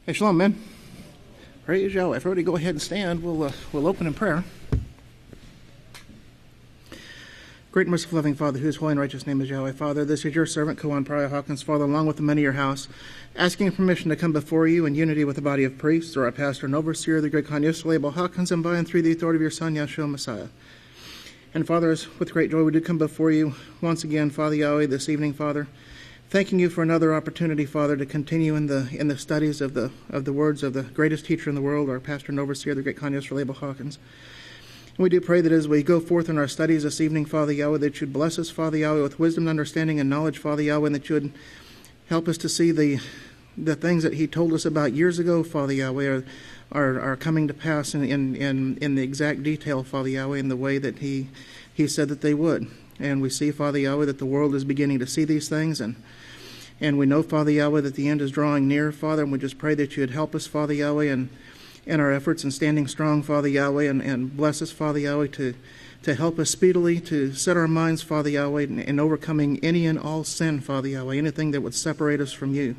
Hey, Shalom, man. Praise Yahweh. If everybody go ahead and stand, we'll open in prayer. Great and merciful loving Father, whose holy and righteous name is Yahweh. Father, this is your servant, Koan Prior Hawkins, Father, along with the men of your house, asking permission to come before you in unity with the body of priests, through our pastor and overseer, the great Yisrayl Hawkins, and by and through the authority of your Son, Yahshua Messiah. And Father, with great joy, we do come before you once again, Father Yahweh, this evening, Father, thanking you for another opportunity, Father, to continue in the studies of the words of the greatest teacher in the world, our pastor and overseer, the great Yisrayl Hawkins. And we do pray that as we go forth in our studies this evening, Father Yahweh, that you'd bless us, Father Yahweh, with wisdom, understanding, and knowledge, Father Yahweh, and that you would help us to see the things that he told us about years ago, Father Yahweh, are coming to pass in the exact detail, Father Yahweh, in the way that he said that they would. And we see, Father Yahweh, that the world is beginning to see these things, and we know, Father Yahweh, that the end is drawing near, Father, and we just pray that you would help us, Father Yahweh, in our efforts in standing strong, Father Yahweh, and bless us, Father Yahweh, to help us speedily to set our minds, Father Yahweh, in overcoming any and all sin, Father Yahweh, anything that would separate us from you,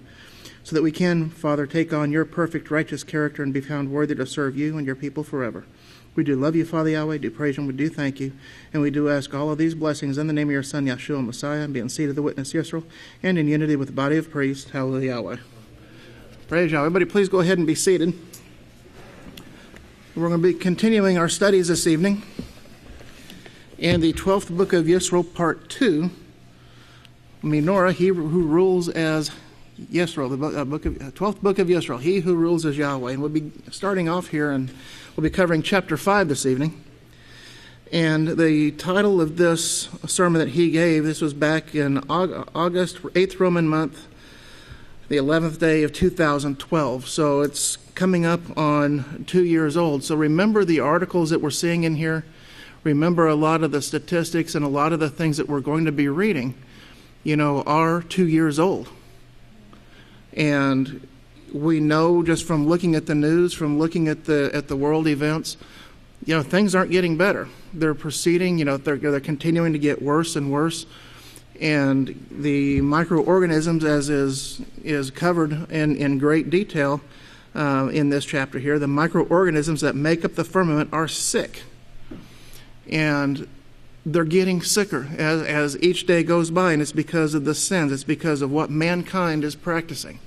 so that we can, Father, take on your perfect, righteous character and be found worthy to serve you and your people forever. We do love you, Father Yahweh, do praise you, and we do thank you, and we do ask all of these blessings in the name of your Son, Yahshua Messiah, and being seated the witness, Yisrayl, and in unity with the body of priests, hallelujah, Yahweh. Praise Yahweh. Everybody, please go ahead and be seated. We're going to be continuing our studies this evening in the 12th book of Yisrayl, part 2, Menorah, he who rules as Yisrayl, the 12th book of Yisrayl, he who rules as Yahweh. And we'll be starting off here, and we'll be covering chapter 5 this evening. And the title of this sermon that he gave, this was back in August, 8th Roman month, the 11th day of 2012. So it's coming up on 2 years old. So remember the articles that we're seeing in here. Remember a lot of the statistics and a lot of the things that we're going to be reading, are 2 years old. And we know just from looking at the news, from looking at the world events, things aren't getting better. They're proceeding, they're continuing to get worse and worse. And the microorganisms, as is covered in great detail in this chapter here, the microorganisms that make up the firmament are sick. And they're getting sicker as each day goes by, and it's because of the sins. It's because of what mankind is practicing.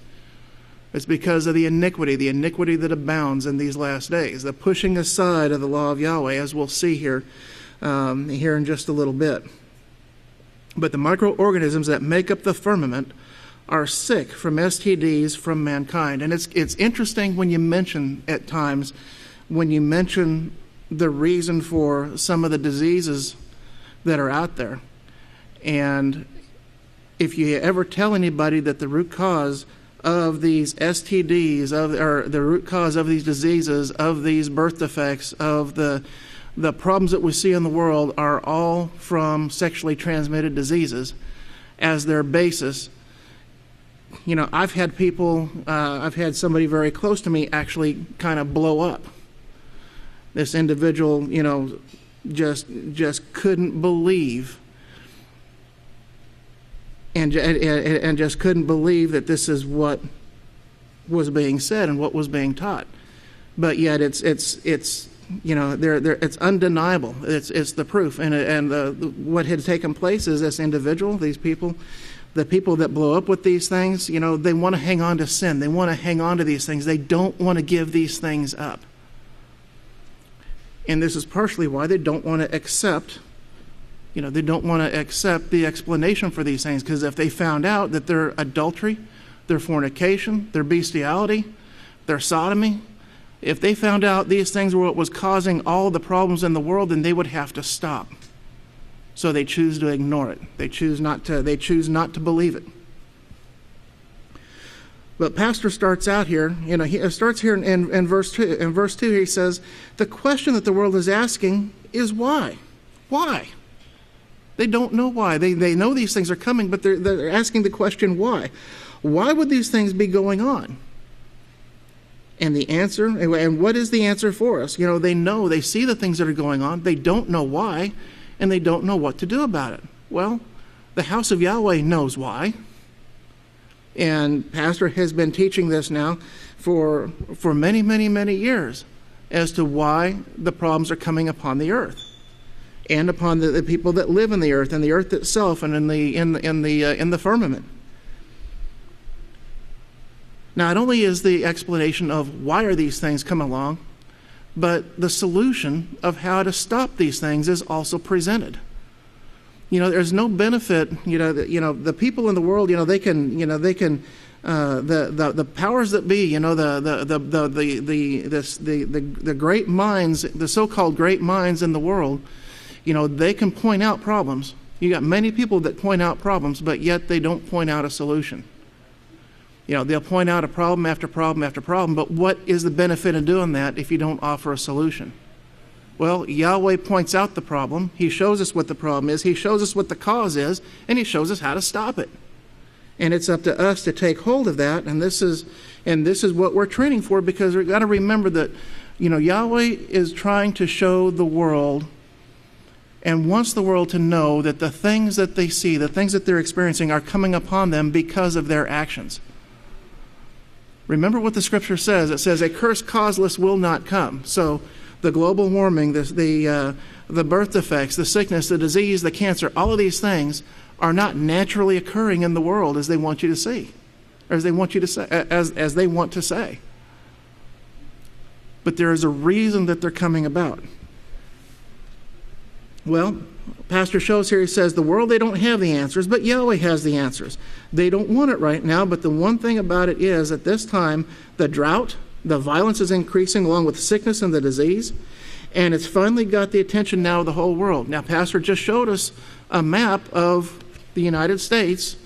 It's because of the iniquity that abounds in these last days, the pushing aside of the law of Yahweh, as we'll see here in just a little bit. But the microorganisms that make up the firmament are sick from STDs from mankind. And it's interesting when you mention at times, the reason for some of the diseases that are out there. And if you ever tell anybody that the root cause of these STDs, or the root cause of these diseases, of these birth defects, of the problems that we see in the world are all from sexually transmitted diseases as their basis, I've had somebody very close to me actually kind of blow up. This individual, just couldn't believe and just couldn't believe that this is what was being said and what was being taught. But yet it's it's undeniable. It's the proof. And what had taken place is this individual, these people, the people that blow up with these things, they want to hang on to sin. They want to hang on to these things. They don't want to give these things up. And this is partially why they don't want to accept, they don't want to accept the explanation for these things, because if they found out that their adultery, their fornication, their bestiality, their sodomy, if they found out these things were what was causing all the problems in the world, then they would have to stop. So they choose to ignore it. They choose not to believe it. But Pastor starts out here, he starts here in verse 2. In verse 2, he says, the question that the world is asking is why? Why? They don't know why. They know these things are coming, but they're asking the question why. Why would these things be going on? And the answer, and what is the answer for us? They see the things that are going on. They don't know why, and they don't know what to do about it. Well, the House of Yahweh knows why. And Pastor has been teaching this now for many, many, many years as to why the problems are coming upon the earth and upon the people that live in the earth and the earth itself and in the firmament. Not only is the explanation of why are these things coming along, but the solution of how to stop these things is also presented. There's no benefit. The people in the world. They can. The powers that be. The great minds, the so-called great minds in the world. They can point out problems. You got many people that point out problems, but yet they don't point out a solution. They'll point out a problem after problem after problem, but what is the benefit in doing that if you don't offer a solution? Well, Yahweh points out the problem. He shows us what the problem is. He shows us what the cause is, and he shows us how to stop it. And it's up to us to take hold of that, and this is what we're training for, because we've got to remember that, Yahweh is trying to show the world and wants the world to know that the things that they see, the things that they're experiencing are coming upon them because of their actions. Remember what the scripture says. It says, a curse causeless will not come. So the global warming, the birth defects, the sickness, the disease, the cancer, all of these things are not naturally occurring in the world as they want you to see, or as they want you to say, as they want to say. But there is a reason that they're coming about. Well, Pastor shows here, he says, the world, they don't have the answers, but Yahweh has the answers. They don't want it right now, but the one thing about it is, at this time, the drought, the violence is increasing along with the sickness and the disease, and it's finally got the attention now of the whole world. Now, Pastor just showed us a map of the United States,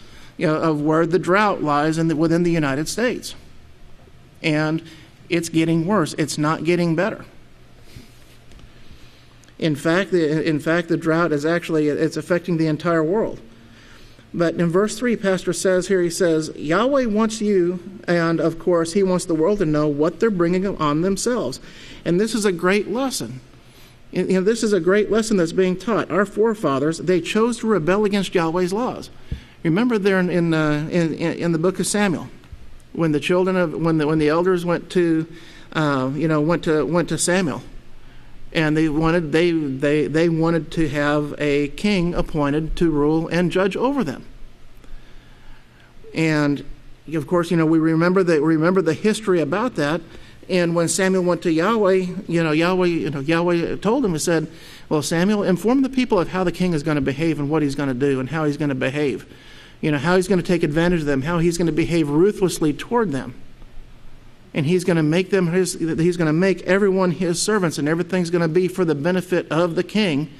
of where the drought lies within the United States. And it's getting worse. It's not getting better. In fact, the drought is it's affecting the entire world. But in verse 3, Pastor says here, he says, Yahweh wants you, and of course, he wants the world to know what they're bringing on themselves. And this is a great lesson. This is a great lesson that's being taught. Our forefathers, they chose to rebel against Yahweh's laws. Remember there in the book of Samuel, when the elders went to Samuel. And they wanted to have a king appointed to rule and judge over them. And of course, we remember the history about that. And when Samuel went to Yahweh, Yahweh told him, he said, "Well, Samuel, inform the people of how the king is going to behave and what he's going to do and how he's going to behave. How he's going to take advantage of them, how he's going to behave ruthlessly toward them." And he's going to make he's going to make everyone his servants, and everything's going to be for the benefit of the king,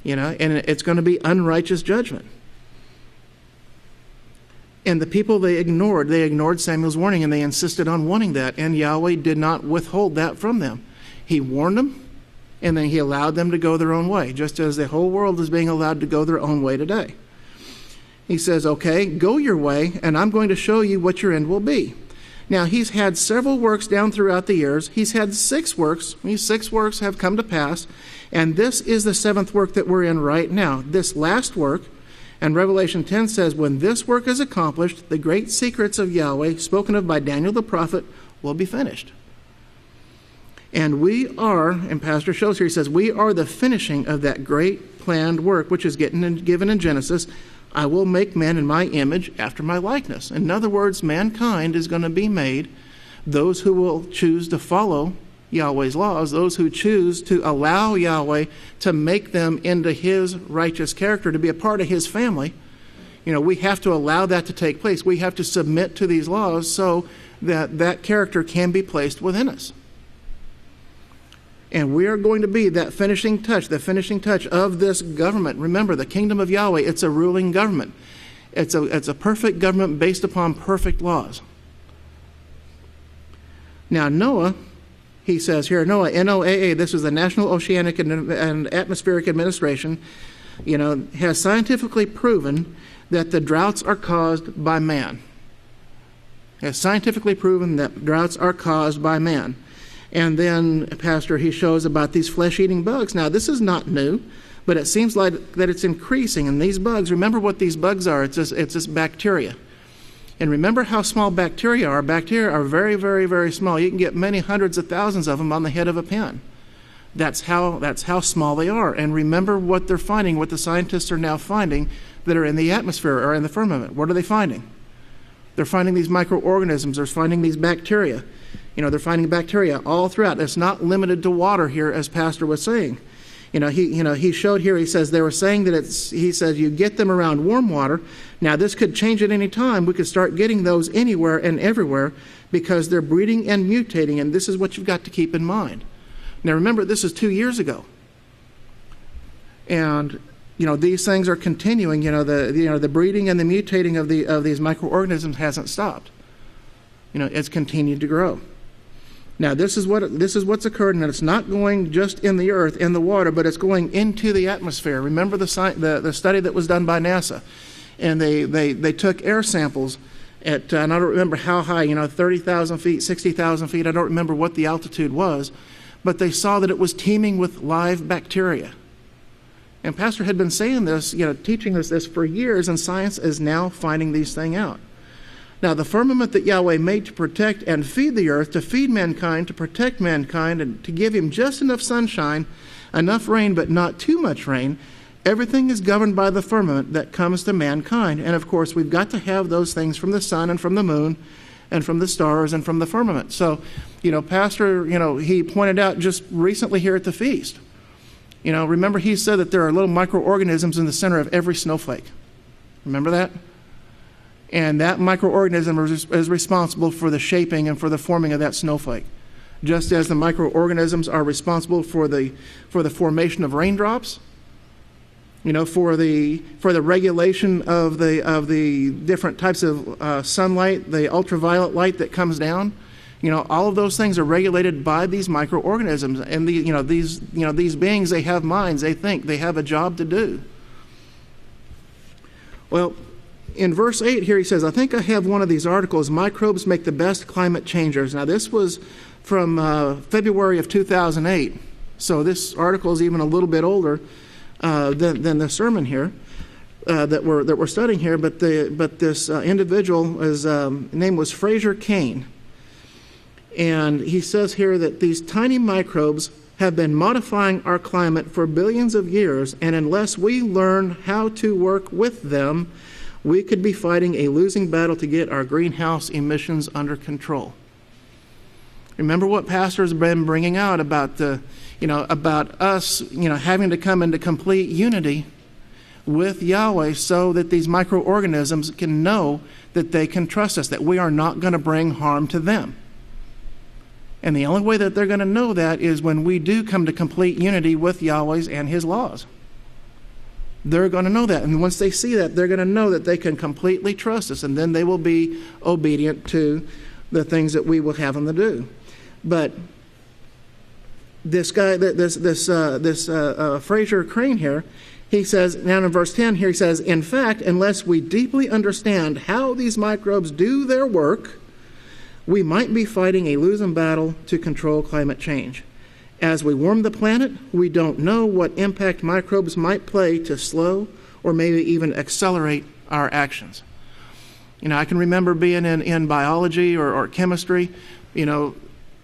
and it's going to be unrighteous judgment. And the people, they ignored Samuel's warning, and they insisted on wanting that, and Yahweh did not withhold that from them. He warned them, and then he allowed them to go their own way, just as the whole world is being allowed to go their own way today. He says, okay, go your way, and I'm going to show you what your end will be. Now, he's had several works down throughout the years. He's had 6 works. These 6 works have come to pass. And this is the 7th work that we're in right now. This last work, and Revelation 10 says, when this work is accomplished, the great secrets of Yahweh, spoken of by Daniel the prophet, will be finished. And we are, and Pastor shows here, he says, we are the finishing of that great planned work, which is given in Genesis. I will make man in my image after my likeness. In other words, mankind is going to be made, those who will choose to follow Yahweh's laws, those who choose to allow Yahweh to make them into his righteous character, to be a part of his family. We have to allow that to take place. We have to submit to these laws so that that character can be placed within us. And we are going to be that finishing touch, the finishing touch of this government. Remember, the kingdom of Yahweh, it's a ruling government. It's a perfect government based upon perfect laws. Now, Noah, he says here, Noah, NOAA, this is the National Oceanic and Atmospheric Administration, has scientifically proven that the droughts are caused by man. Has scientifically proven that droughts are caused by man. And then, Pastor, he shows about these flesh-eating bugs. Now, this is not new, but it seems like that it's increasing. And these bugs, remember what these bugs are. It's this bacteria. And remember how small bacteria are. Bacteria are very, very, very small. You can get many hundreds of thousands of them on the head of a pin. That's how small they are. And remember what they're finding, what the scientists are now finding that are in the atmosphere or in the firmament. What are they finding? They're finding these microorganisms. They're finding these bacteria. They're finding bacteria all throughout. It's not limited to water here, as Pastor was saying. He showed here, he says they were saying that he says you get them around warm water. Now, this could change at any time. We could start getting those anywhere and everywhere because they're breeding and mutating, and this is what you've got to keep in mind. Now, remember, this is 2 years ago. And, these things are continuing. The breeding and the mutating of these microorganisms hasn't stopped. It's continued to grow. Now, this is what's occurred, and it's not going just in the earth, in the water, but it's going into the atmosphere. Remember the study that was done by NASA, and they took air samples at, and I don't remember how high, 30,000 feet, 60,000 feet. I don't remember what the altitude was, but they saw that it was teeming with live bacteria. And Pastor had been saying this, teaching us this for years, and science is now finding these things out. Now, the firmament that Yahweh made to protect and feed the earth, to feed mankind, to protect mankind, and to give him just enough sunshine, enough rain, but not too much rain, everything is governed by the firmament that comes to mankind. And, of course, we've got to have those things from the sun and from the moon and from the stars and from the firmament. So, Pastor, he pointed out just recently here at the feast, remember he said that there are little microorganisms in the center of every snowflake. Remember that? And that microorganism is responsible for the shaping and for the forming of that snowflake. Just as the microorganisms are responsible for the formation of raindrops, for the regulation of the different types of sunlight, the ultraviolet light that comes down, all of those things are regulated by these microorganisms. And these beings, they have minds, they think, they have a job to do. Well, in verse 8 here, he says, I think I have one of these articles, Microbes Make the Best Climate Changers. Now, this was from February of 2008. So this article is even a little bit older than the sermon here that we're studying here. But this individual, his name was Fraser Cain. And he says here that these tiny microbes have been modifying our climate for billions of years, and unless we learn how to work with them, we could be fighting a losing battle to get our greenhouse emissions under control. Remember what Pastor's been bringing out about about us, having to come into complete unity with Yahweh so that these microorganisms can know that they can trust us, that we are not going to bring harm to them. And the only way that they're going to know that is when we do come to complete unity with Yahweh's and his laws. They're going to know that. And once they see that, they're going to know that they can completely trust us, and then they will be obedient to the things that we will have them to do. But this guy, Fraser Crane here, he says, now in verse 10 here, he says, in fact, unless we deeply understand how these microbes do their work, we might be fighting a losing battle to control climate change. As we warm the planet, we don't know what impact microbes might play to slow or maybe even accelerate our actions. I can remember being in biology or chemistry,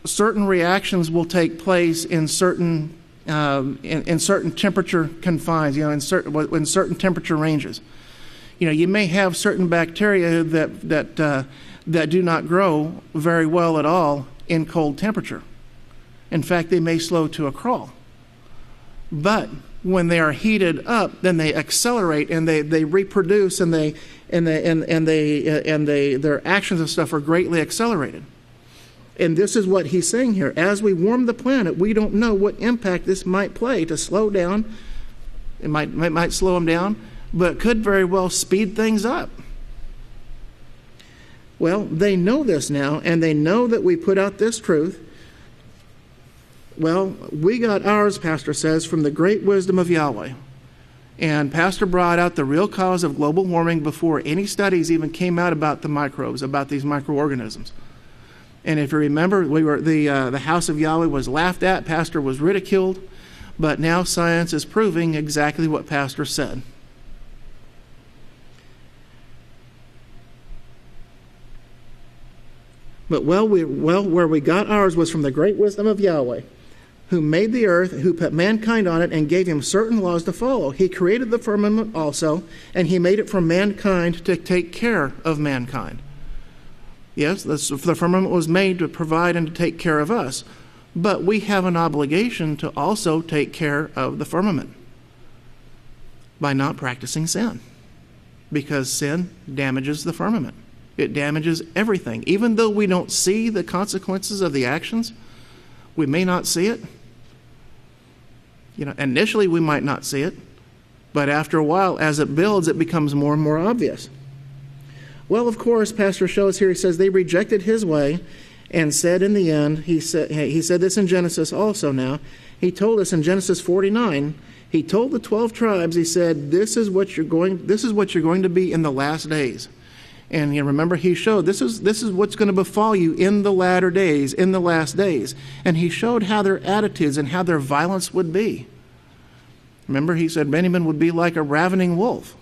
certain reactions will take place in certain temperature confines, in certain temperature ranges. You may have certain bacteria that do not grow very well at all in cold temperature. In fact, they may slow to a crawl. But when they are heated up, then they accelerate and they reproduce and their actions and stuff are greatly accelerated. And this is what he's saying here. As we warm the planet, we don't know what impact this might play to slow down. It might slow them down, but it could very well speed things up. Well, they know this now, and they know that we put out this truth. Well, we got ours, Pastor says, from the great wisdom of Yahweh. And Pastor brought out the real cause of global warming before any studies even came out about the microbes, about these microorganisms. And if you remember, the House of Yahweh was laughed at, Pastor was ridiculed, but now science is proving exactly what Pastor said. But where we got ours was from the great wisdom of Yahweh, who made the earth, who put mankind on it, and gave him certain laws to follow. He created the firmament also, and he made it for mankind to take care of mankind. Yes, the firmament was made to provide and to take care of us. But we have an obligation to also take care of the firmament by not practicing sin, because sin damages the firmament. It damages everything. Even though we don't see the consequences of the actions, we may not see it. Initially we might not see it, but after a while, as it builds, it becomes more and more obvious. Well, of course, Pastor shows here, he says they rejected his way and said in the end, he said this in Genesis also now. He told us in Genesis 49, he told the 12 tribes, he said, this is what you're going to be in the last days. And remember, he showed this is what's going to befall you in the latter days, in the last days. And he showed how their attitudes and how their violence would be. Remember, he said Benjamin would be like a ravening wolf.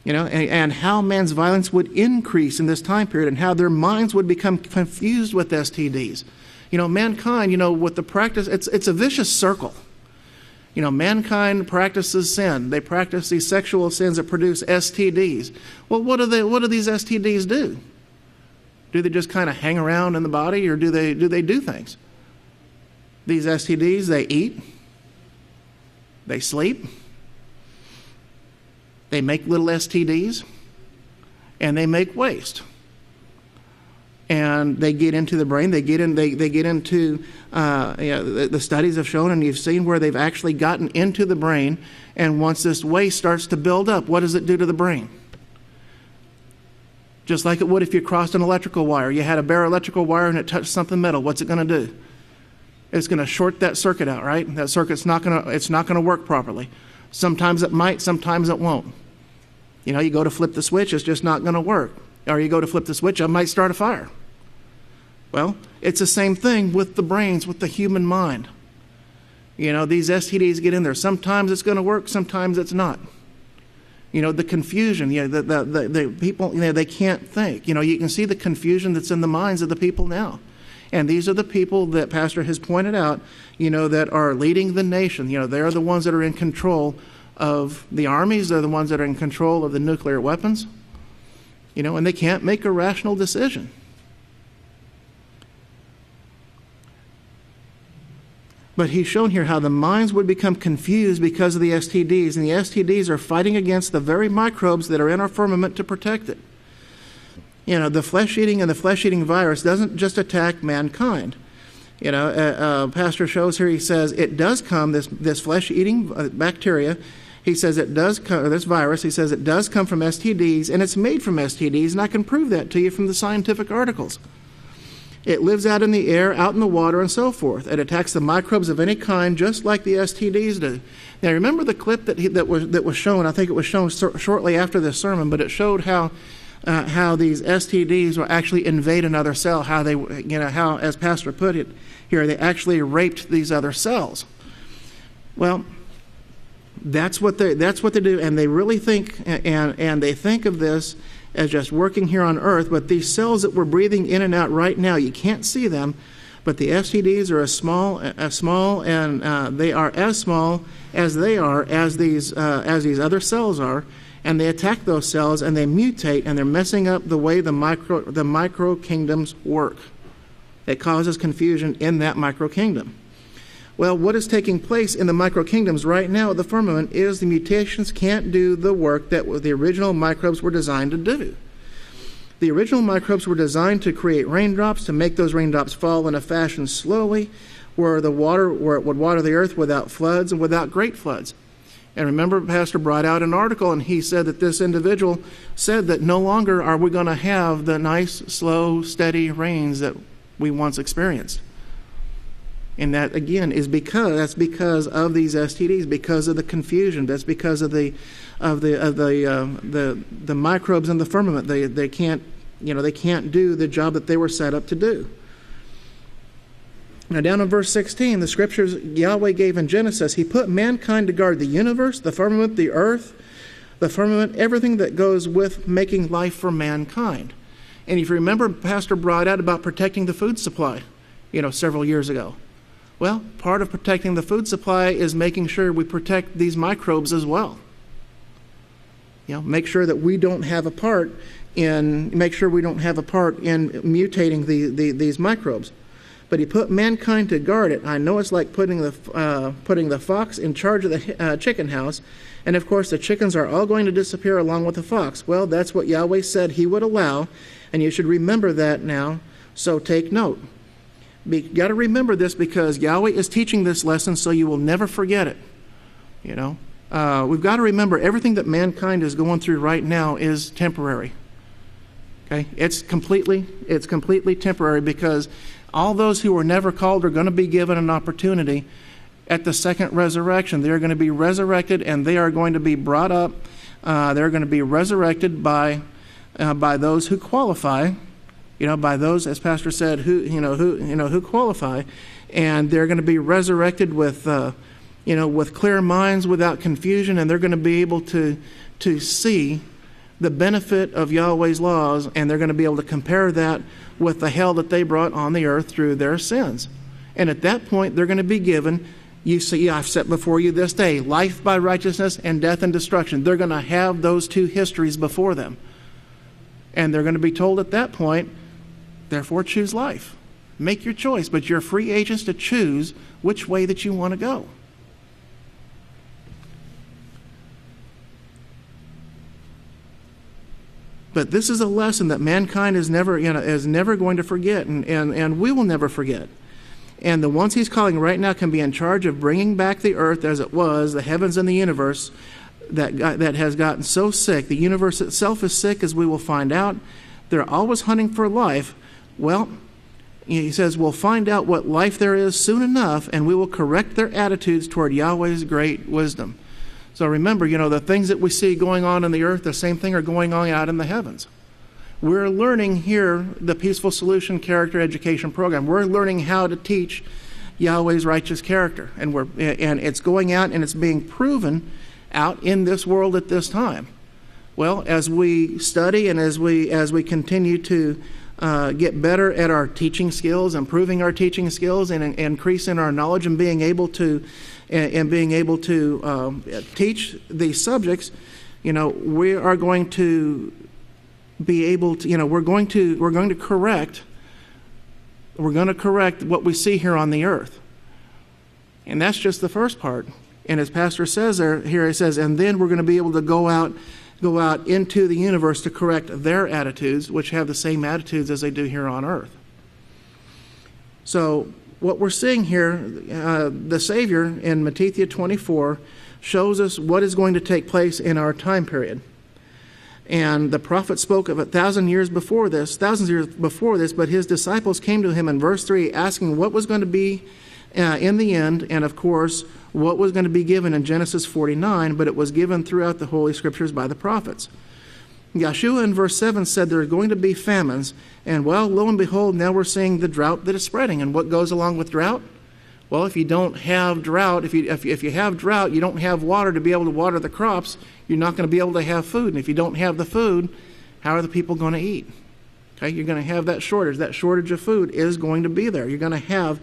And how man's violence would increase in this time period, and how their minds would become confused with STDs. Mankind, with the practice, it's a vicious circle. Mankind practices sin. They practice these sexual sins that produce STDs. Well, what do these STDs do? Do they just kind of hang around in the body, or do they do things? These STDs, they eat, they sleep, they make little STDs, and they make waste. And they get into the brain. They get into the studies have shown, and you've seen where they've actually gotten into the brain. And once this waste starts to build up, what does it do to the brain? Just like it would if you crossed an electrical wire. You had a bare electrical wire and it touched something metal. What's it going to do? It's going to short that circuit out, right? That circuit's not going to work properly. Sometimes it might, sometimes it won't. You go to flip the switch, it's just not going to work. Or you go to flip the switch, it might start a fire. Well, it's the same thing with the brains, with the human mind. These STDs get in there. Sometimes it's going to work, sometimes it's not. The confusion, the people, they can't think. You can see the confusion that's in the minds of the people now. And these are the people that Pastor has pointed out, that are leading the nation. They're the ones that are in control of the armies. They're the ones that are in control of the nuclear weapons. And they can't make a rational decision. But he's shown here how the minds would become confused because of the STDs, and the STDs are fighting against the very microbes that are in our firmament to protect it. The flesh-eating and the flesh-eating virus doesn't just attack mankind. Pastor shows here, he says it does come, this flesh-eating bacteria, he says it does come, this virus, he says it does come from STDs, and it's made from STDs, and I can prove that to you from the scientific articles. It lives out in the air, out in the water, and so forth. It attacks the microbes of any kind, just like the STDs do. Now, remember the clip that was shown? I think it was shown shortly after this sermon, but it showed how these STDs will actually invade another cell. How they, how, as Pastor put it here, they actually raped these other cells. Well, that's what they do, and they really think, and they think of this as just working here on earth, but these cells that we're breathing in and out right now, you can't see them, but the STDs are as small, and they are as small as these other cells are, and they attack those cells, and they mutate, and they're messing up the way the micro kingdoms work. It causes confusion in that micro kingdom. Well, what is taking place in the micro kingdoms right now at the firmament is the mutations can't do the work that the original microbes were designed to do. The original microbes were designed to create raindrops, to make those raindrops fall in a fashion slowly, where it would water the earth without floods and without great floods. And remember, Pastor brought out an article, and he said that this individual said that no longer are we going to have the nice, slow, steady rains that we once experienced. And that, again, is because of these STDs, because of the confusion. That's because of the microbes in the firmament. They can't do the job that they were set up to do. Now, down in verse 16, the scriptures Yahweh gave in Genesis, he put mankind to guard the universe, the firmament, the earth, the firmament, everything that goes with making life for mankind. And if you remember, Pastor brought out about protecting the food supply, several years ago. Well, part of protecting the food supply is making sure we protect these microbes as well. Make sure that we don't have a part in mutating these microbes. But he put mankind to guard it. I know it's like putting the fox in charge of the chicken house, and of course the chickens are all going to disappear along with the fox. Well, that's what Yahweh said he would allow, and you should remember that now. So take note. You got to remember this because Yahweh is teaching this lesson, so you will never forget it. We've got to remember everything that mankind is going through right now is temporary. Okay, it's completely temporary because all those who were never called are going to be given an opportunity at the second resurrection. They are going to be resurrected, and they are going to be brought up. They're going to be resurrected by those who qualify. By those, as Pastor said, who qualify, and they're going to be resurrected with clear minds, without confusion, and they're going to be able to see the benefit of Yahweh's laws, and they're going to be able to compare that with the hell that they brought on the earth through their sins. And at that point, they're going to be given, you see, I've set before you this day, life by righteousness and death and destruction. They're going to have those two histories before them. And they're going to be told at that point, therefore choose life. Make your choice, but you're free agents to choose which way that you want to go. But this is a lesson that mankind is never going to forget, and we will never forget. And the ones he's calling right now can be in charge of bringing back the earth as it was, the heavens and the universe that has gotten so sick. The universe itself is sick, as we will find out. They're always hunting for life. Well, he says, we'll find out what life there is soon enough, and we will correct their attitudes toward Yahweh's great wisdom. So remember, the things that we see going on in the earth, the same thing are going on out in the heavens. We're learning here the Peaceful Solution Character Education Program. We're learning how to teach Yahweh's righteous character. And it's going out and it's being proven out in this world at this time. Well, as we study and as we continue to get better at our teaching skills, improving our teaching skills, and increasing our knowledge and being able to teach these subjects, we are going to be able to, we're going to correct what we see here on the earth. And that's just the first part. And as Pastor says here he says, and then we're going to be able to go out into the universe to correct their attitudes, which have the same attitudes as they do here on earth. So what we're seeing here, the Savior in Matthew 24 shows us what is going to take place in our time period. And the prophet spoke of 1,000 years before this, but his disciples came to him in verse 3 asking what was going to be in the end, and of course, what was going to be given in Genesis 49, but it was given throughout the Holy Scriptures by the prophets. Yeshua in verse 7 said there are going to be famines, and well, lo and behold, now we're seeing the drought that is spreading. And what goes along with drought? Well, if you don't have drought, if you have drought, you don't have water to be able to water the crops, you're not going to be able to have food. And if you don't have the food, how are the people going to eat? Okay, you're going to have that shortage. That shortage of food is going to be there. You're going to have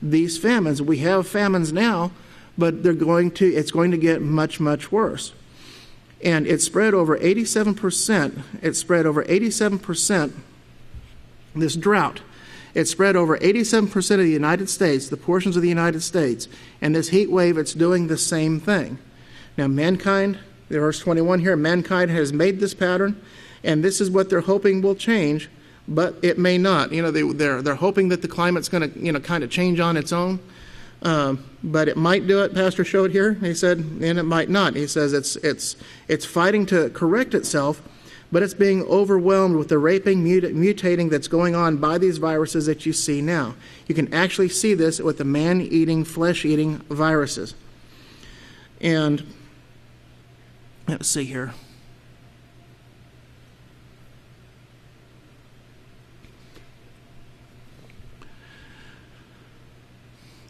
these famines. We have famines now, but it's going to get much, much worse. And it spread over 87%. It spread over 87%, this drought. It spread over 87% of the United States, the portions of the United States. And this heat wave, it's doing the same thing. Now, mankind, verse 21 here, mankind has made this pattern, and this is what they're hoping will change, but it may not. They're hoping that the climate's going to, kind of change on its own. But it might do it, Pastor showed here. He said, and it might not. He says it's fighting to correct itself, but it's being overwhelmed with the raping, mutating that's going on by these viruses that you see now. You can actually see this with the man-eating, flesh-eating viruses. And let's see here.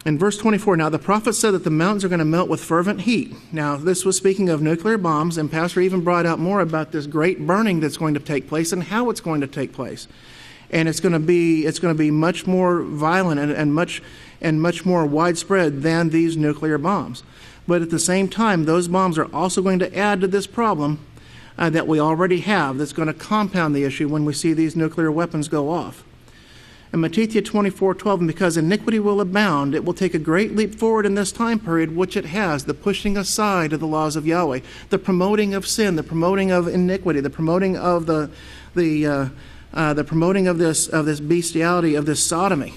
In verse 24, now the prophet said that the mountains are going to melt with fervent heat. Now, this was speaking of nuclear bombs, and Pastor even brought out more about this great burning that's going to take place and how it's going to take place. And it's going to be much more violent and much more widespread than these nuclear bombs. But at the same time, those bombs are also going to add to this problem that we already have that's going to compound the issue when we see these nuclear weapons go off. In Matthew 24:12, and because iniquity will abound, it will take a great leap forward in this time period, which it has, the pushing aside of the laws of Yahweh, the promoting of sin, the promoting of iniquity, the promoting of the promoting of this bestiality, of this sodomy,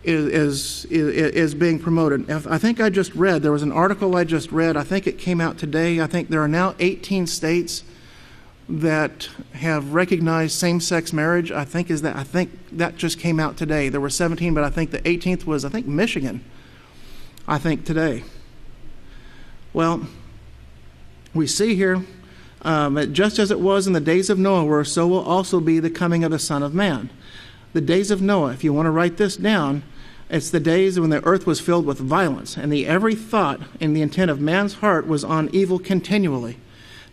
is being promoted. I think I just read, there was an article I just read, I think it came out today, I think there are now 18 states that have recognized same-sex marriage. I think that just came out today. There were 17, but I think the 18th was, Michigan, today. Well, we see here, just as it was in the days of Noah, so will also be the coming of the Son of Man. The days of Noah, if you want to write this down, it's the days when the earth was filled with violence, and every thought and the intent of man's heart was on evil continually,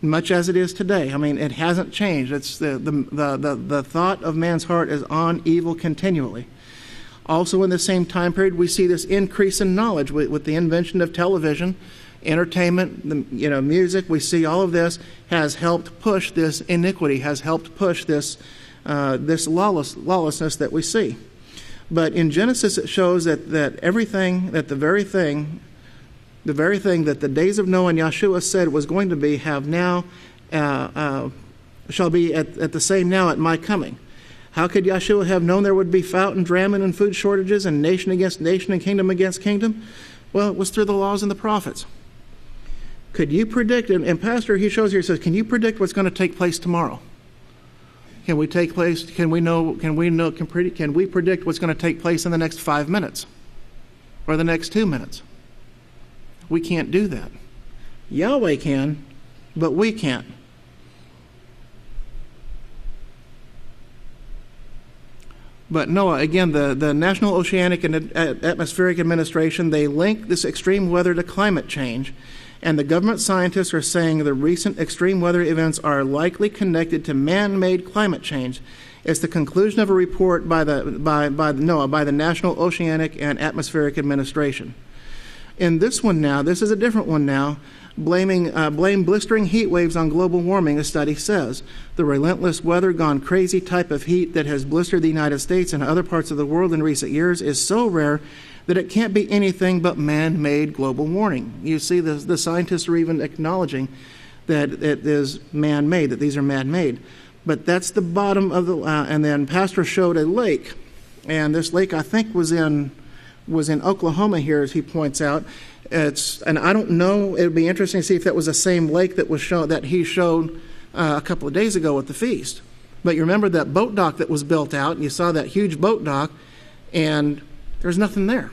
much as it is today. I mean, it hasn't changed. It's the thought of man's heart is on evil continually. Also, in the same time period, we see this increase in knowledge with the invention of television, entertainment, music. We see all of this has helped push this iniquity, has helped push this lawlessness that we see. But in Genesis, it shows that the very thing that the days of Noah and Yahshua said was going to be shall be at the same now at my coming. How could Yahshua have known there would be fountain, famine, and food shortages, and nation against nation and kingdom against kingdom? Well, it was through the laws and the prophets. Could you predict, and Pastor, he shows here, he says, can you predict what's going to take place tomorrow? Can we predict what's going to take place in the next 5 minutes or the next 2 minutes? We can't do that. Yahweh can, but we can't. But Noah, again, the National Oceanic and Atmospheric Administration, they link this extreme weather to climate change. And the government scientists are saying the recent extreme weather events are likely connected to man-made climate change. It's the conclusion of a report by the National Oceanic and Atmospheric Administration. In this one now, this is a different one now, blame blistering heat waves on global warming, a study says. The relentless weather gone crazy type of heat that has blistered the United States and other parts of the world in recent years is so rare that it can't be anything but man-made global warming. You see, the scientists are even acknowledging that it is man-made, that these are man-made. But that's the bottom of the, and then Pastor showed a lake, and this lake I think was in Oklahoma here, as he points out. And I don't know, it would be interesting to see if that was the same lake that he showed a couple of days ago at the feast. But you remember that boat dock that was built out, and you saw that huge boat dock, and there's nothing there.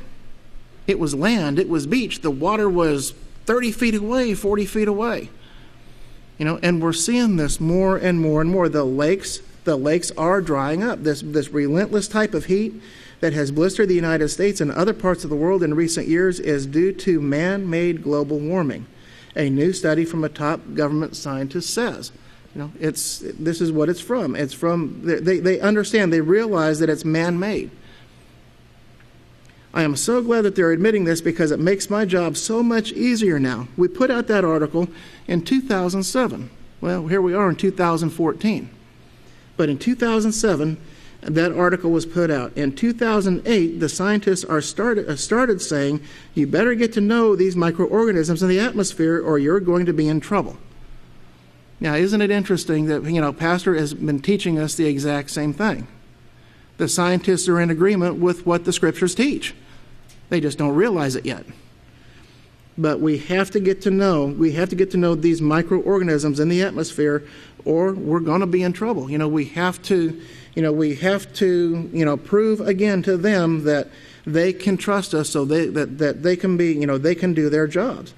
It was land, it was beach. The water was 30 feet away, 40 feet away. And we're seeing this more and more and more. The lakes are drying up. This relentless type of heat that has blistered the United States and other parts of the world in recent years is due to man-made global warming. A new study from a top government scientist says. This is what it's from. It's from, they understand, they realize that it's man-made. I am so glad that they're admitting this because it makes my job so much easier now. We put out that article in 2007. Well, here we are in 2014. But in 2007, that article was put out. In 2008, the scientists started saying, you better get to know these microorganisms in the atmosphere or you're going to be in trouble. Now, isn't it interesting that, Pastor has been teaching us the exact same thing? The scientists are in agreement with what the scriptures teach. They just don't realize it yet. But we have to get to know these microorganisms in the atmosphere or we're going to be in trouble. We have to prove again to them that they can trust us so that they can be, they can do their jobs.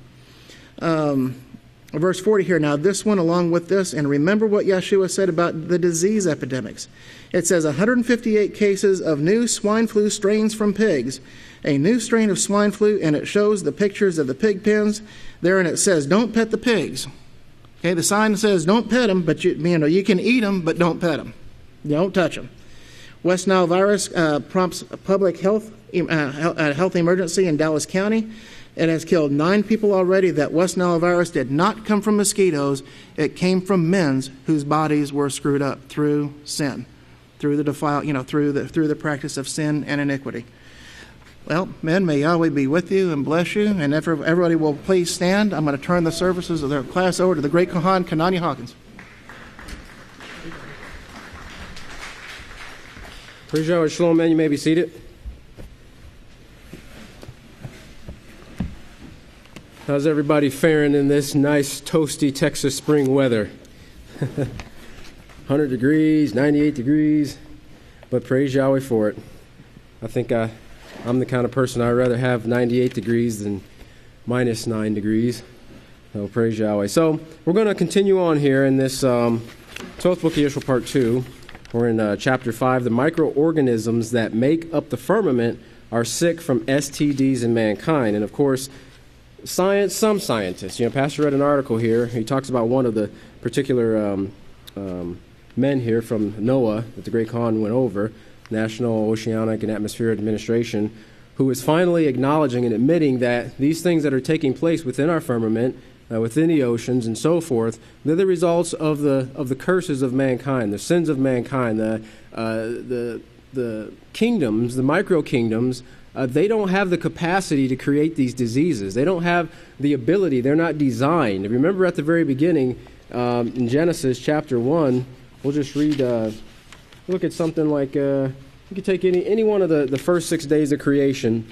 Verse 40 here, now this one along with this, and remember what Yeshua said about the disease epidemics. It says 158 cases of new swine flu strains from pigs, a new strain of swine flu, and it shows the pictures of the pig pens there, and it says, don't pet the pigs. Okay, the sign says don't pet them, but you can eat them, but don't pet them. Don't touch them. West Nile virus prompts a public health emergency in Dallas County. It has killed 9 people already. That West Nile virus did not come from mosquitoes. It came from men whose bodies were screwed up through sin, through the practice of sin and iniquity. Well, men, may Yahweh be with you and bless you. And if everybody will please stand, I'm going to turn the services of the class over to the great Kohan, Kanani Hawkins. Praise Yahweh. Shalom, man. You may be seated. How's everybody faring in this nice, toasty Texas spring weather? 100 degrees, 98 degrees, but praise Yahweh for it. I think I'm the kind of person I'd rather have 98 degrees than minus 9 degrees. So praise Yahweh. So we're going to continue on here in this 12th book of Yisrayl, part 2. We're in chapter 5. The microorganisms that make up the firmament are sick from STDs in mankind. And of course, some scientists, Pastor read an article here. He talks about one of the particular men here from NOAA that the Great Khan went over, National Oceanic and Atmospheric Administration, who is finally acknowledging and admitting that these things that are taking place within our firmament, within the oceans and so forth, they're the results of the curses of mankind, the sins of mankind, the kingdoms, the micro kingdoms. They don't have the capacity to create these diseases. They don't have the ability. They're not designed. Remember at the very beginning, in Genesis chapter 1, we'll just read, look at something like, you can take any one of the first 6 days of creation,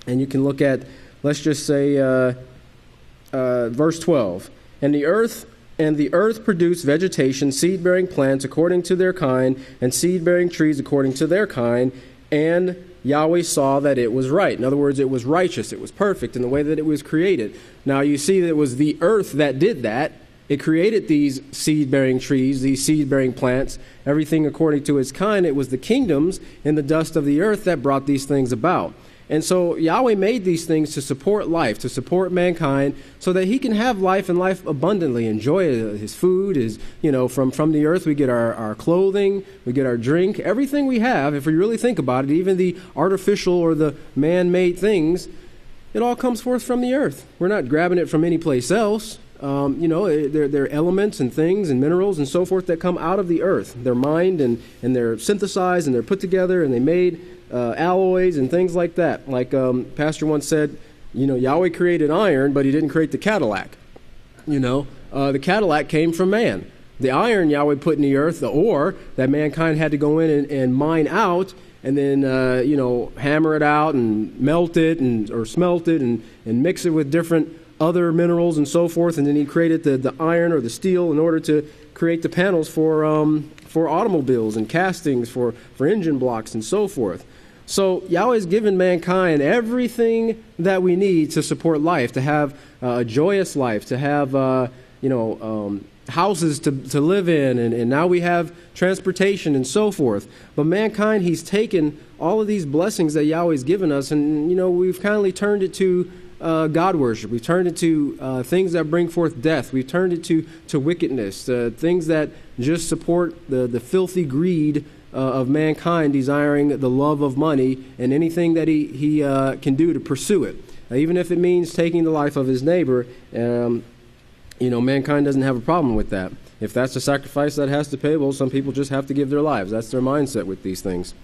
and you can look at, let's just say, verse 12. And the earth produced vegetation, seed-bearing plants according to their kind, and seed-bearing trees according to their kind, and Yahweh saw that it was right. In other words, it was righteous. It was perfect in the way that it was created. Now, you see that it was the earth that did that. It created these seed-bearing trees, these seed-bearing plants, everything according to its kind. It was the kingdoms in the dust of the earth that brought these things about. And so Yahweh made these things to support life, to support mankind, so that he can have life and life abundantly, enjoy his food, from the earth we get our clothing, we get our drink, everything we have, if we really think about it, even the artificial or the man-made things, it all comes forth from the earth. We're not grabbing it from any place else. They're elements and things and minerals and so forth that come out of the earth. They're mined and they're synthesized and they're put together and they made alloys and things like that. Like Pastor once said, Yahweh created iron, but he didn't create the Cadillac. The Cadillac came from man. The iron Yahweh put in the earth, the ore that mankind had to go in and mine out, and then hammer it out and melt it or smelt it and mix it with different other minerals and so forth, and then he created the iron or the steel in order to create the panels for automobiles and castings for engine blocks and so forth. So Yahweh's given mankind everything that we need to support life, to have a joyous life, to have houses to live in, and now we have transportation and so forth. But mankind, he's taken all of these blessings that Yahweh's given us, and we've kindly turned it to God worship. We've turned it to things that bring forth death. We've turned it to wickedness, things that just support the filthy greed of mankind, desiring the love of money and anything that he can do to pursue it. Even if it means taking the life of his neighbor, mankind doesn't have a problem with that. If that's a sacrifice that has to pay, well, some people just have to give their lives. That's their mindset with these things.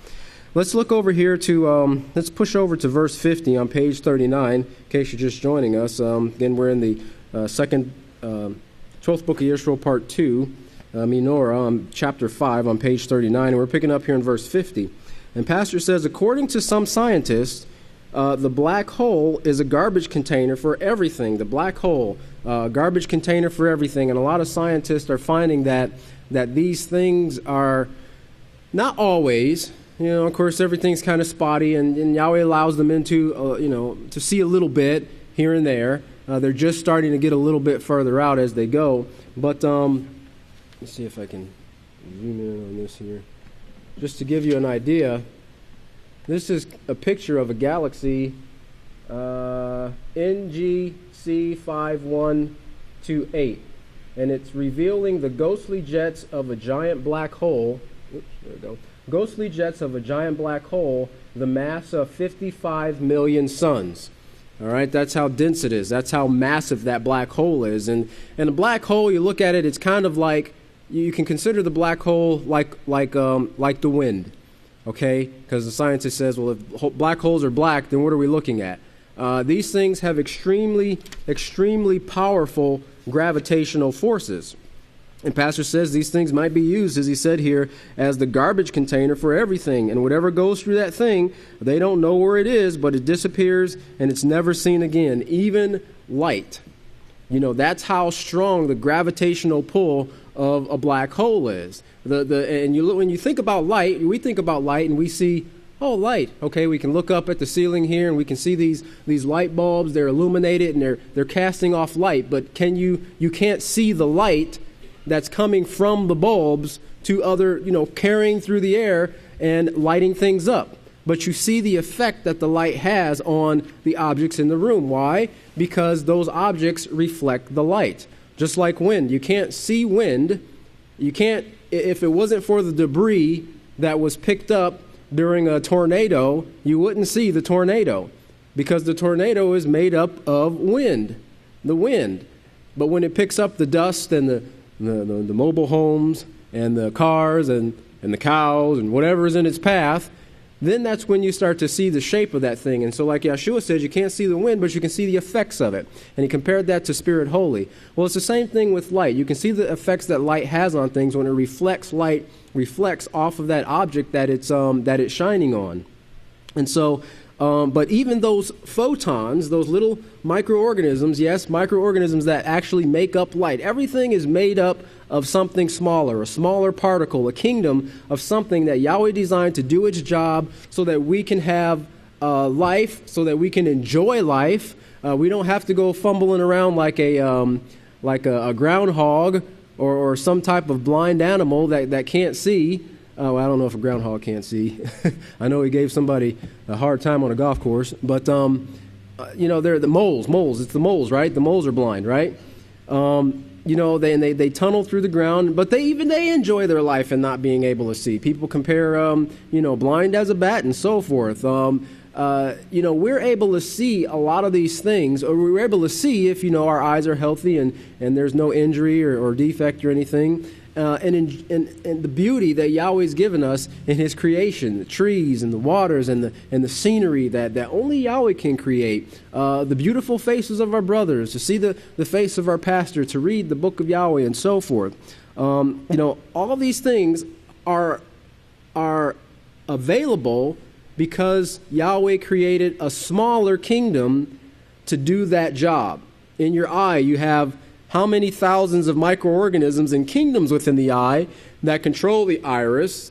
Let's look over here to, let's push over to verse 50 on page 39, in case you're just joining us. Again, we're in the 12th book of Yisrayl, part 2, Menorah, chapter 5 on page 39, and we're picking up here in verse 50. And Pastor says, according to some scientists, the black hole is a garbage container for everything. The black hole, garbage container for everything. And a lot of scientists are finding that these things are not always, of course, everything's kind of spotty, and Yahweh allows them into, to see a little bit here and there. They're just starting to get a little bit further out as they go. But let's see if I can zoom in on this here. Just to give you an idea, this is a picture of a galaxy, NGC 5128. And it's revealing the ghostly jets of a giant black hole. Oops, there we go. Ghostly jets of a giant black hole, the mass of 55 million suns. All right, that's how dense it is. That's how massive that black hole is. And a black hole, you look at it, it's kind of like, you can consider the black hole like the wind, okay? Because the scientist says, well, if black holes are black, then what are we looking at? These things have extremely, extremely powerful gravitational forces. And Pastor says these things might be used, as he said here, as the garbage container for everything. And whatever goes through that thing, they don't know where it is, but it disappears and it's never seen again. Even light. You know, that's how strong the gravitational pull of a black hole is. When you think about light, we think about light and we see, oh, light. Okay, we can look up at the ceiling here and we can see these light bulbs. They're illuminated and they're casting off light. But you can't see the light that's coming from the bulbs to other, carrying through the air and lighting things up. But you see the effect that the light has on the objects in the room. Why? Because those objects reflect the light. Just like wind. You can't see wind. You can't, if it wasn't for the debris that was picked up during a tornado, you wouldn't see the tornado. Because the tornado is made up of wind. The wind. But when it picks up the dust and the mobile homes and the cars and the cows and whatever is in its path, then that's when you start to see the shape of that thing. And so like Yeshua says, you can't see the wind, but you can see the effects of it. And he compared that to Spirit Holy. Well, it's the same thing with light. You can see the effects that light has on things when it reflects light, reflects off of that object that it's shining on. And so, but even those photons, those little microorganisms, yes, microorganisms that actually make up light, everything is made up of something smaller, a smaller particle, a kingdom of something that Yahweh designed to do its job so that we can have life, so that we can enjoy life. We don't have to go fumbling around like a groundhog or some type of blind animal that can't see. Oh, I don't know if a groundhog can't see. I know he gave somebody a hard time on a golf course. But, they're the moles. It's the moles, right? The moles are blind, right? They tunnel through the ground, but they enjoy their life and not being able to see. People compare, blind as a bat and so forth. We're able to see a lot of these things, or we're able to see if, our eyes are healthy and there's no injury or defect or anything. And the beauty that Yahweh's given us in His creation, the trees and the waters and the scenery that only Yahweh can create, the beautiful faces of our brothers, to see the face of our pastor, to read the book of Yahweh and so forth. All these things are available because Yahweh created a smaller kingdom to do that job. In your eye, you have how many thousands of microorganisms and kingdoms within the eye that control the iris,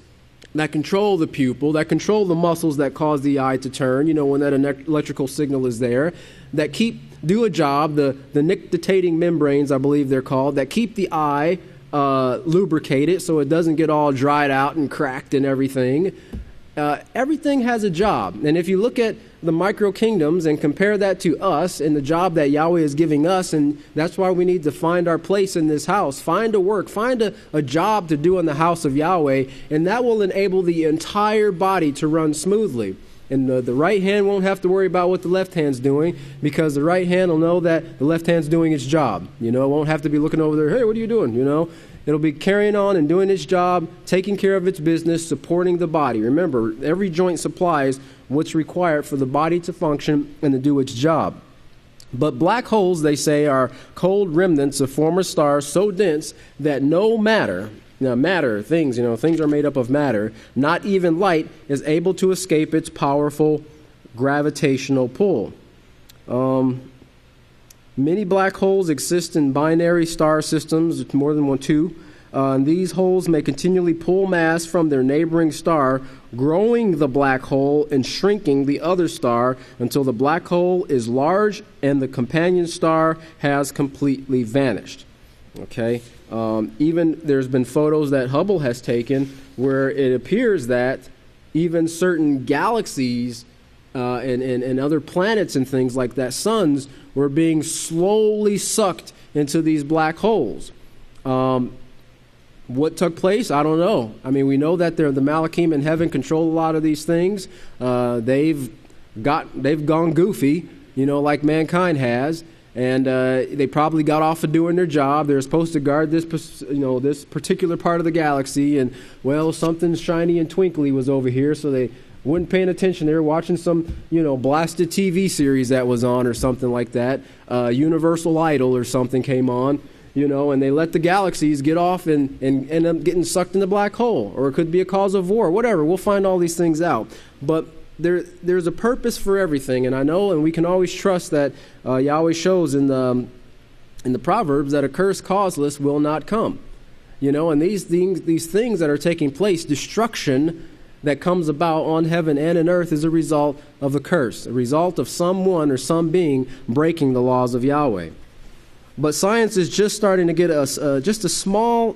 that control the pupil, that control the muscles that cause the eye to turn, when that electrical signal is there, that do a job, the nictitating membranes, I believe they're called, that keep the eye lubricated so it doesn't get all dried out and cracked and everything. Everything has a job. And if you look at the micro kingdoms and compare that to us and the job that Yahweh is giving us, and that's why we need to find our place in this house, find a work, find a job to do in the house of Yahweh, and that will enable the entire body to run smoothly. And the right hand won't have to worry about what the left hand's doing, because the right hand will know that the left hand's doing its job. It won't have to be looking over there, hey, what are you doing, It'll be carrying on and doing its job, taking care of its business, supporting the body. Remember, every joint supplies what's required for the body to function and to do its job. But black holes, they say, are cold remnants of former stars so dense that no matter, things are made up of matter, not even light is able to escape its powerful gravitational pull. Many black holes exist in binary star systems, more than two. And these holes may continually pull mass from their neighboring star, growing the black hole and shrinking the other star until the black hole is large and the companion star has completely vanished. Okay? Even there's been photos that Hubble has taken where it appears that even certain galaxies and other planets and things like that, suns, were being slowly sucked into these black holes. What took place? I don't know. I mean, we know that the Malachim in heaven control a lot of these things. They've gone goofy, like mankind has, and they probably got off of doing their job. They're supposed to guard this particular part of the galaxy, and something shiny and twinkly was over here, so they weren't paying attention. They were watching some, blasted TV series that was on or something like that. Universal Idol or something came on, and they let the galaxies get off and end up getting sucked in the black hole. Or it could be a cause of war, whatever. We'll find all these things out. But there's a purpose for everything. And I know, and we can always trust that Yahweh shows in the Proverbs that a curse causeless will not come. And these things that are taking place, destruction that comes about on heaven and in earth, is a result of a curse, a result of someone or some being breaking the laws of Yahweh. But science is just starting to get us just a small,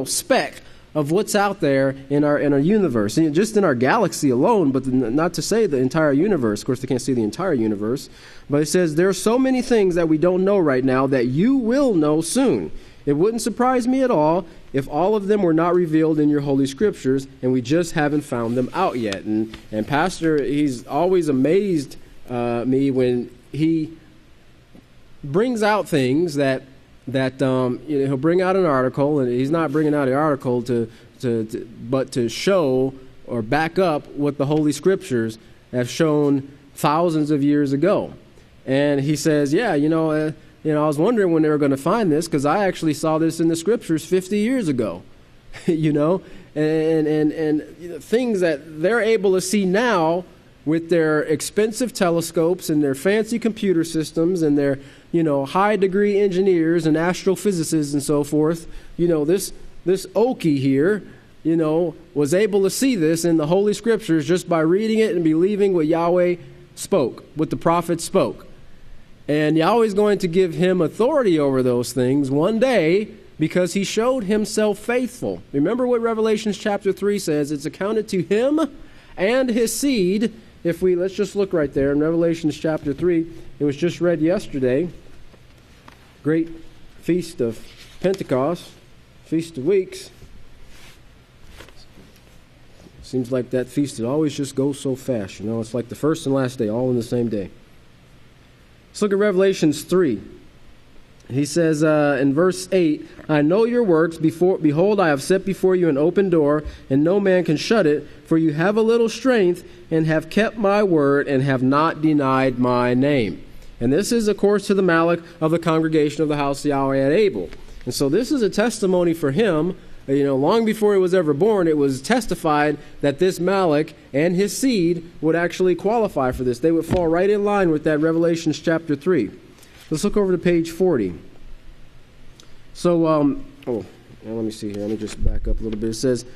speck of what's out there in our universe, and just in our galaxy alone, but not to say the entire universe. Of course, they can't see the entire universe. But it says there are so many things that we don't know right now that you will know soon. It wouldn't surprise me at all if all of them were not revealed in your Holy Scriptures, and we just haven't found them out yet. And Pastor, he's always amazed me when he brings out things that he'll bring out an article, and he's not bringing out an article but to show or back up what the Holy Scriptures have shown thousands of years ago. And he says, I was wondering when they were going to find this, because I actually saw this in the Scriptures 50 years ago, and things that they're able to see now with their expensive telescopes and their fancy computer systems and their, high-degree engineers and astrophysicists and so forth. This Okie here, was able to see this in the Holy Scriptures just by reading it and believing what Yahweh spoke, what the prophet spoke. And Yahweh's going to give him authority over those things one day because he showed himself faithful. Remember what Revelation chapter 3 says. It's accounted to him and his seed. Let's just look right there in Revelation chapter 3. It was just read yesterday. Great feast of Pentecost, Feast of Weeks. Seems like that feast, it always just goes so fast. It's like the first and last day, all in the same day. Let's look at Revelation 3. He says in verse 8, I know your works. Behold, I have set before you an open door, and no man can shut it. For you have a little strength, and have kept my word, and have not denied my name. And this is, of course, to the Malach of the congregation of the house of Yahweh at Abel. And so this is a testimony for him. Long before he was ever born, it was testified that this Malach and his seed would actually qualify for this. They would fall right in line with that Revelation chapter 3. Let's look over to page 40. So, let me see here. Let me just back up a little bit. It says,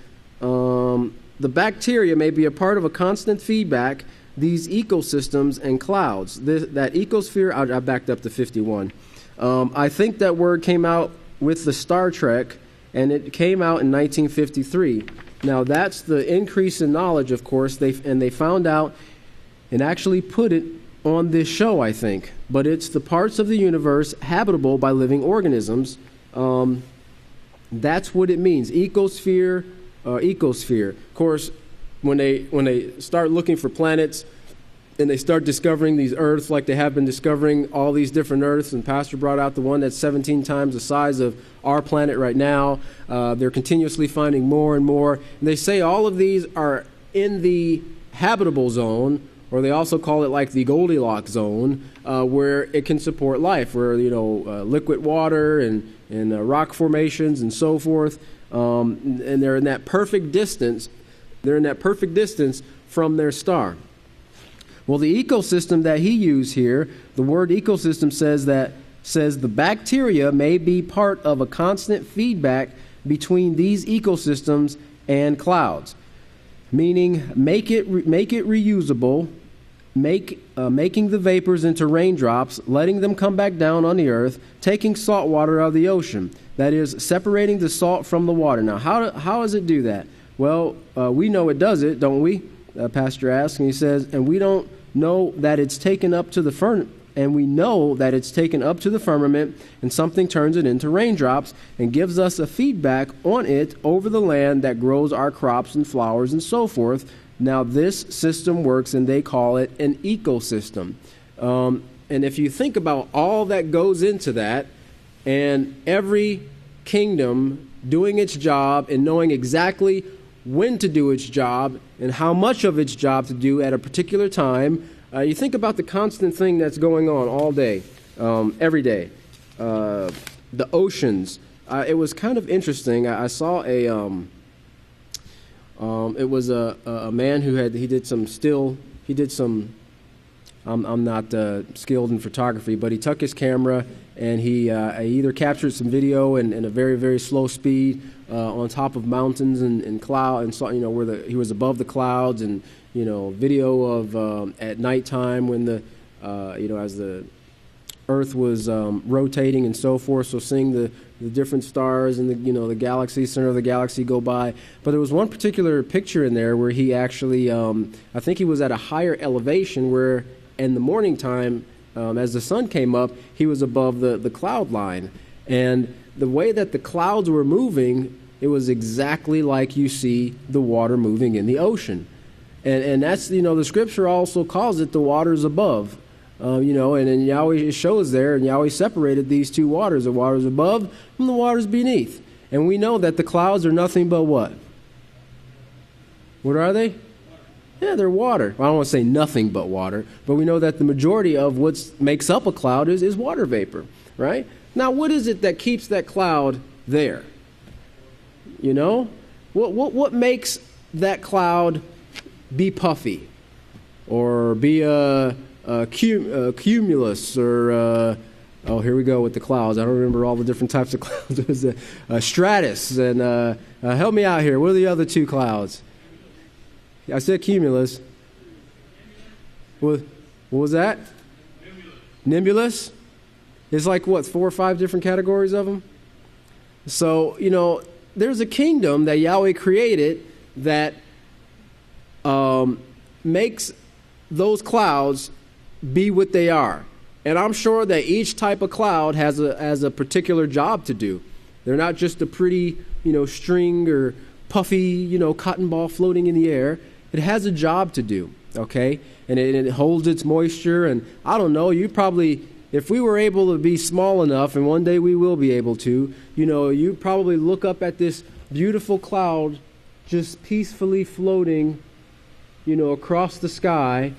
the bacteria may be a part of a constant feedback, these ecosystems and clouds. That ecosphere, I backed up to 51. I think that word came out with the Star Trek, and it came out in 1953. Now, that's the increase in knowledge, of course, they found out and actually put it on this show, I think. But it's the parts of the universe habitable by living organisms. That's what it means, ecosphere. Of course, when they start looking for planets and they start discovering these Earths, like they have been discovering all these different Earths, and Pastor brought out the one that's 17 times the size of our planet right now. They're continuously finding more and more. And they say all of these are in the habitable zone, or they also call it like the Goldilocks zone, where it can support life, where, liquid water and rock formations and so forth. And they're in that perfect distance. They're in that perfect distance from their star. Well, the ecosystem that he used here, the word ecosystem says the bacteria may be part of a constant feedback, between these ecosystems and clouds, meaning make it reusable, making the vapors into raindrops, letting them come back down on the earth, taking salt water out of the ocean. That is, separating the salt from the water. Now, how does it do that? Well, we know it does it, don't we? Pastor asks, and he says, and we don't know that it's taken up to the firmament, and something turns it into raindrops and gives us a feedback on it over the land that grows our crops and flowers and so forth. Now, this system works, and they call it an ecosystem. And if you think about all that goes into that, and every kingdom doing its job and knowing exactly when to do its job and how much of its job to do at a particular time, you think about the constant thing that's going on all day, every day. The oceans. It was kind of interesting. I saw it was a man who did some. I'm not skilled in photography, but he took his camera and he either captured some video in a very, very slow speed on top of mountains and cloud, and saw, where he was above the clouds, and video of at nighttime when as the Earth was rotating and so forth. So seeing the different stars and the galaxy, center of the galaxy go by. But there was one particular picture in there where he actually, I think he was at a higher elevation where in the morning time, as the sun came up, he was above the cloud line. And the way that the clouds were moving, it was exactly like you see the water moving in the ocean. And that's, the scripture also calls it the waters above. And then Yahweh shows there, and Yahweh separated these two waters, the waters above from the waters beneath. And we know that the clouds are nothing but what? What are they? Yeah, they're water. Well, I don't want to say nothing but water, but we know that the majority of what makes up a cloud is water vapor, right? Now, what is it that keeps that cloud there? What makes that cloud be puffy or be cumulus, or here we go with the clouds. I don't remember all the different types of clouds. It was a stratus, and help me out here. What are the other two clouds? I said cumulus. What was that? Nebulous. It's like, 4 or 5 different categories of them? So, there's a kingdom that Yahweh created that makes those clouds be what they are. And I'm sure that each type of cloud has a particular job to do. They're not just a pretty, string or puffy, cotton ball floating in the air. It has a job to do, okay? And it holds its moisture. And I don't know, if we were able to be small enough, and one day we will be able to, you probably look up at this beautiful cloud just peacefully floating, across the sky,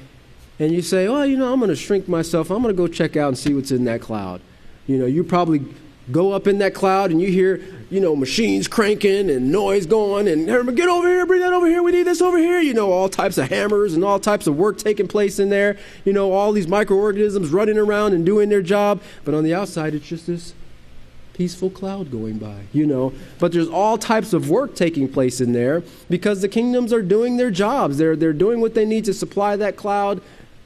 and you say, oh, I'm going to shrink myself. I'm going to go check out and see what's in that cloud. You probably go up in that cloud and you hear, machines cranking and noise going, and get over here, bring that over here, we need this over here. All types of hammers and all types of work taking place in there. All these microorganisms running around and doing their job. But on the outside, it's just this peaceful cloud going by, But there's all types of work taking place in there because the kingdoms are doing their jobs. They're doing what they need to supply that cloud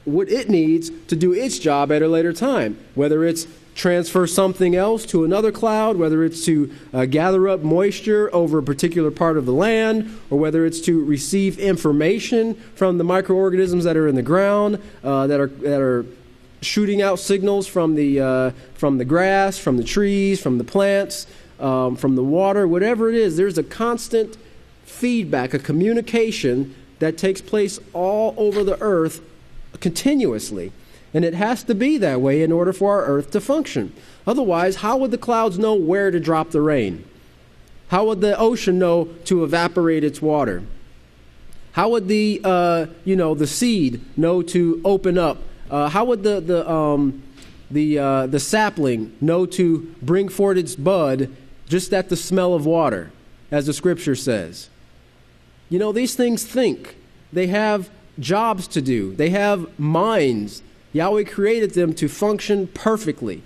what it needs to do its job at a later time, whether it's transfer something else to another cloud, whether it's to gather up moisture over a particular part of the land, or whether it's to receive information from the microorganisms that are in the ground, that are shooting out signals from the grass, from the trees, from the plants, from the water, whatever it is. There's a constant feedback, a communication that takes place all over the earth continuously. And it has to be that way in order for our earth to function. Otherwise, how would the clouds know where to drop the rain? How would the ocean know to evaporate its water? How would the seed know to open up? How would the sapling know to bring forth its bud just at the smell of water, as the scripture says? These things think. They have jobs to do. They have minds. Yahweh created them to function perfectly.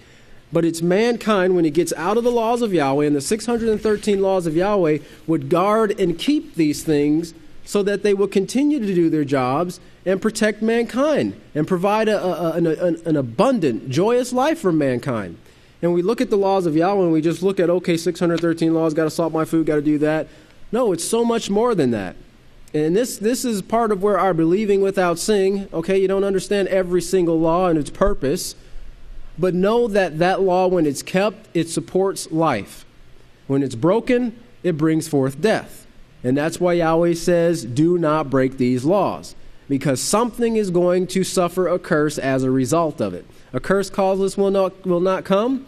But it's mankind, when it gets out of the laws of Yahweh, and the 613 laws of Yahweh would guard and keep these things so that they will continue to do their jobs and protect mankind and provide an abundant, joyous life for mankind. And we look at the laws of Yahweh and we just look at, okay, 613 laws, got to salt my food, got to do that. No, it's so much more than that. And this is part of where our believing without seeing, okay, you don't understand every single law and its purpose, but know that that law, when it's kept, it supports life. When it's broken, it brings forth death. And that's why Yahweh says, do not break these laws, because something is going to suffer a curse as a result of it. A curse causeless will not come.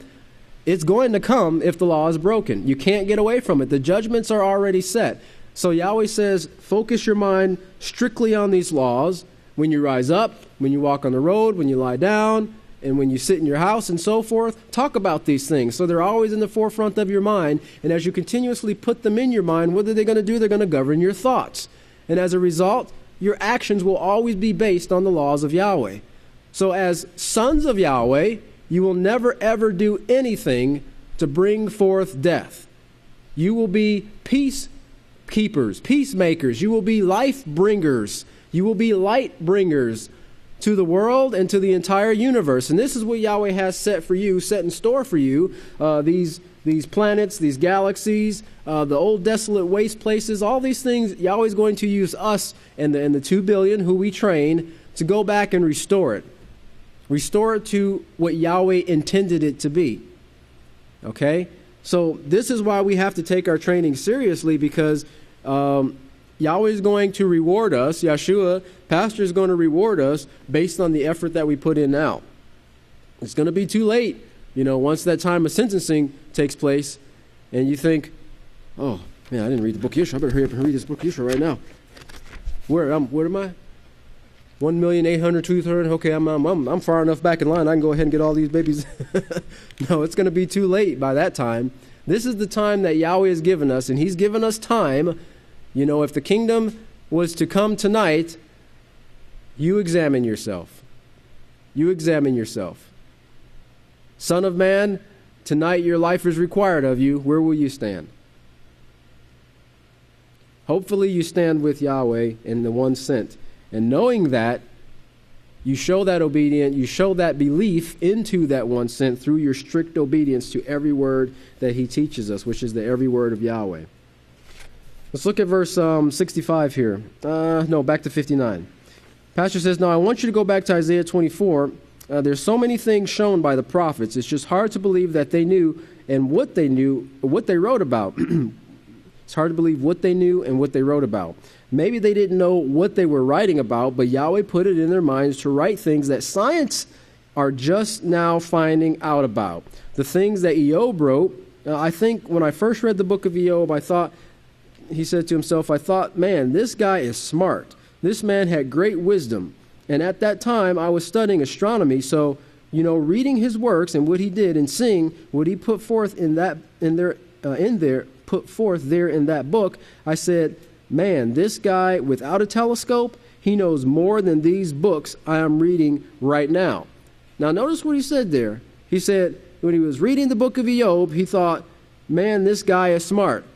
It's going to come if the law is broken. You can't get away from it. The judgments are already set. So Yahweh says, focus your mind strictly on these laws when you rise up, when you walk on the road, when you lie down, and when you sit in your house and so forth. Talk about these things so they're always in the forefront of your mind. And as you continuously put them in your mind, what are they going to do? They're going to govern your thoughts. And as a result, your actions will always be based on the laws of Yahweh. So as sons of Yahweh, you will never ever do anything to bring forth death. You will be peacekeepers, peacemakers. You will be life bringers. You will be light bringers to the world and to the entire universe. And this is what Yahweh has set for you, set in store for you. These planets, these galaxies, the old desolate waste places, all these things, Yahweh's going to use us and the 2 billion who we train to go back and restore it. Restore it to what Yahweh intended it to be. Okay? So this is why we have to take our training seriously, because Yahweh is going to reward us. Yeshua, Pastor, is going to reward us based on the effort that we put in now. It's going to be too late, once that time of sentencing takes place, and you think, oh, man, I didn't read the book of Yisrayl. I better hurry up and read this book of Yisrayl right now. Where am I? 1,800,200. Okay, I'm far enough back in line. I can go ahead and get all these babies. No, it's going to be too late by that time. This is the time that Yahweh has given us, and He's given us time. If the kingdom was to come tonight, you examine yourself. You examine yourself. Son of man, tonight your life is required of you. Where will you stand? Hopefully you stand with Yahweh and the one sent. And knowing that, you show that obedience, you show that belief into that one sent through your strict obedience to every word that He teaches us, which is the every word of Yahweh. Let's look at verse 65 here. Back to 59. Pastor says, now I want you to go back to Isaiah 24. There's so many things shown by the prophets. It's just hard to believe that they knew and what they knew, what they wrote about. It's hard to believe what they knew and what they wrote about. Maybe they didn't know what they were writing about, but Yahweh put it in their minds to write things that science are just now finding out about. The things that Eob wrote, I think when I first read the book of Eob, he said to himself, I thought, man, this guy is smart. This man had great wisdom. And at that time, I was studying astronomy, so, reading his works and what he did and seeing what he put forth in that book, I said, man, this guy, without a telescope, he knows more than these books I am reading right now. Now, notice what he said there. He said, when he was reading the book of Eob, he thought, man, this guy is smart.